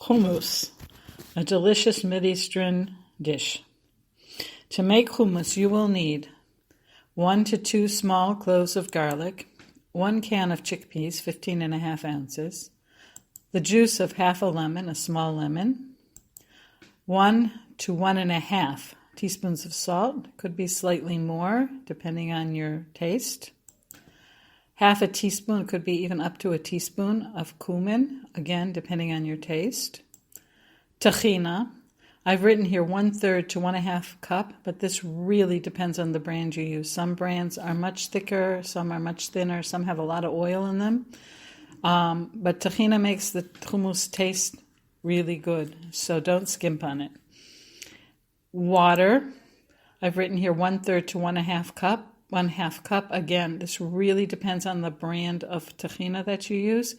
Hummus, a delicious Mideastern dish. To make hummus, you will need 1 to 2 small cloves of garlic, 1 can of chickpeas, 15½ ounces, the juice of half a lemon, a small lemon, 1 to 1½ teaspoons of salt, could be slightly more depending on your taste, half a teaspoon, could be even up to a teaspoon of cumin, again depending on your taste, tahina. I've written here 1/3 to 1½ cup, but this really depends on the brand you use. Some brands are much thicker, some are much thinner, some have a lot of oil in them. But tahina makes the hummus taste really good, so don't skimp on it. Water, I've written here 1/3 to 1½ cup. 1/2 cup, again, this really depends on the brand of tahina that you use.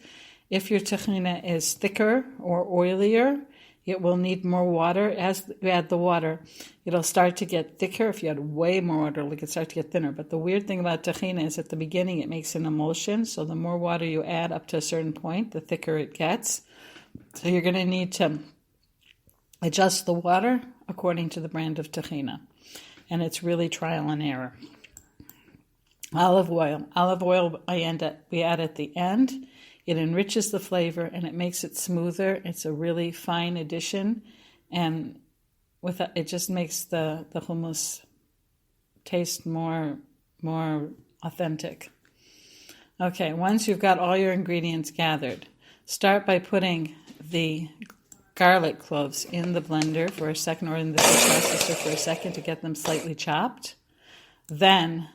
If your tahina is thicker or oilier, it will need more water. As you add the water, it'll start to get thicker. If you add way more water, it can start to get thinner. But the weird thing about tahina is at the beginning it makes an emulsion, so the more water you add up to a certain point, the thicker it gets. So you're going to need to adjust the water according to the brand of tahina. And it's really trial and error. Olive oil. Olive oil we add at the end. It enriches the flavor and it makes it smoother. It's a really fine addition, and it just makes the hummus taste more authentic. Okay, once you've got all your ingredients gathered, start by putting the garlic cloves in the blender for a second, or in the food processor for a second, to get them slightly chopped. Then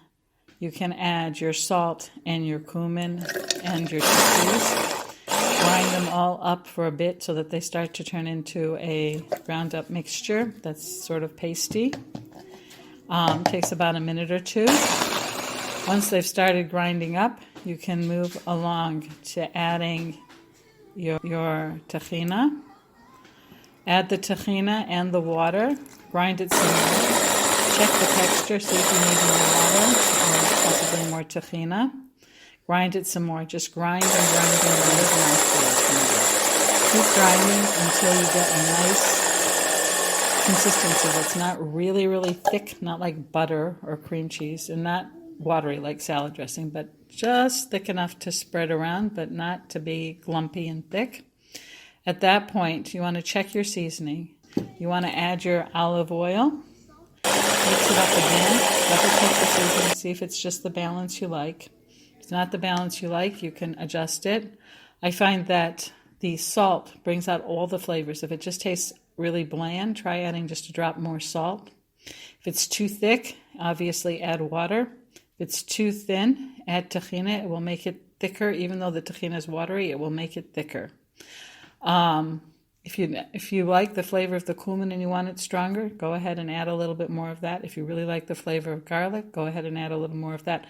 you can add your salt and your cumin and your chickpeas. Grind them all up for a bit so that they start to turn into a ground up mixture that's sort of pasty. Takes about a minute or two. Once they've started grinding up, you can move along to adding your tahina. Add the tahina and the water. Grind it some more. Check the texture, see if you need more water or possibly more tahina. Grind it some more. Just grind and grind and grind it afterwards. Keep grinding until you get a nice consistency that's not really, really thick, not like butter or cream cheese, and not watery like salad dressing, but just thick enough to spread around, but not to be lumpy and thick. At that point, you want to check your seasoning. You want to add your olive oil. Mix it up again. Double check the seasoning. See if it's just the balance you like. If it's not the balance you like, you can adjust it. I find that the salt brings out all the flavors. If it just tastes really bland, try adding just a drop more salt. If it's too thick, obviously add water. If it's too thin, add tahina. It will make it thicker. Even though the tahina is watery, it will make it thicker. If you like the flavor of the cumin and you want it stronger, go ahead and add a little bit more of that. If you really like the flavor of garlic, go ahead and add a little more of that.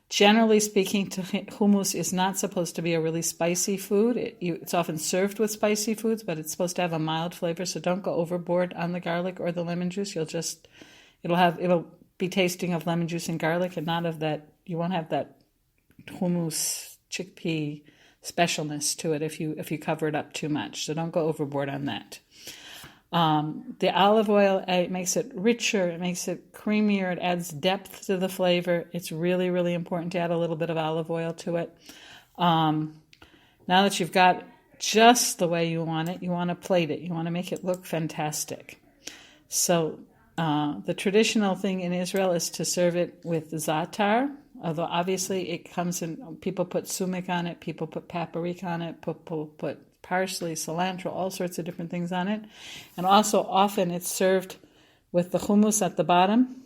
Generally speaking, hummus is not supposed to be a really spicy food. It's often served with spicy foods, but it's supposed to have a mild flavor, so don't go overboard on the garlic or the lemon juice. It'll be tasting of lemon juice and garlic, and not of that. You won't have that hummus chickpea specialness to it if you cover it up too much. So don't go overboard on that. The olive oil, it makes it richer, it makes it creamier, it adds depth to the flavor. It's really, really important to add a little bit of olive oil to it. Now that you've got just the way you want it, you want to plate it. You want to make it look fantastic. So the traditional thing in Israel is to serve it with za'atar. Although obviously it comes in, people put sumac on it, people put paprika on it, people put parsley, cilantro, all sorts of different things on it. And also often it's served with the hummus at the bottom,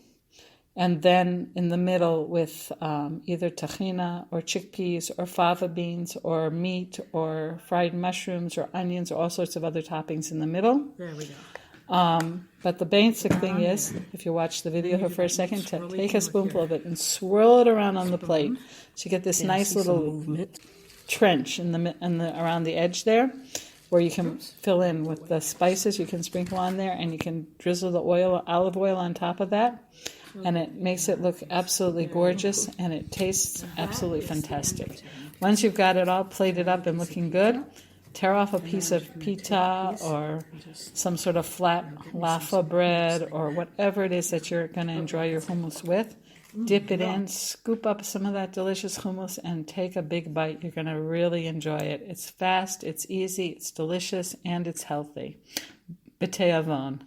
and then in the middle with either tahina or chickpeas or fava beans or meat or fried mushrooms or onions or all sorts of other toppings in the middle. There we go. But the basic thing is, if you watch the video here for a second, to take a spoonful of it and swirl it around on the plate, so you get this nice little trench around the edge there, where you can fill in with the spices. You can sprinkle on there, and you can drizzle the olive oil on top of that, and it makes it look absolutely gorgeous, and it tastes absolutely fantastic. Once you've got it all plated up and looking good, tear off a piece of pita or some sort of flat laffa bread or whatever it is that you're going to enjoy your hummus with. Dip it in, scoop up some of that delicious hummus, and take a big bite. You're going to really enjoy it. It's fast, it's easy, it's delicious, and it's healthy. B'te'avon.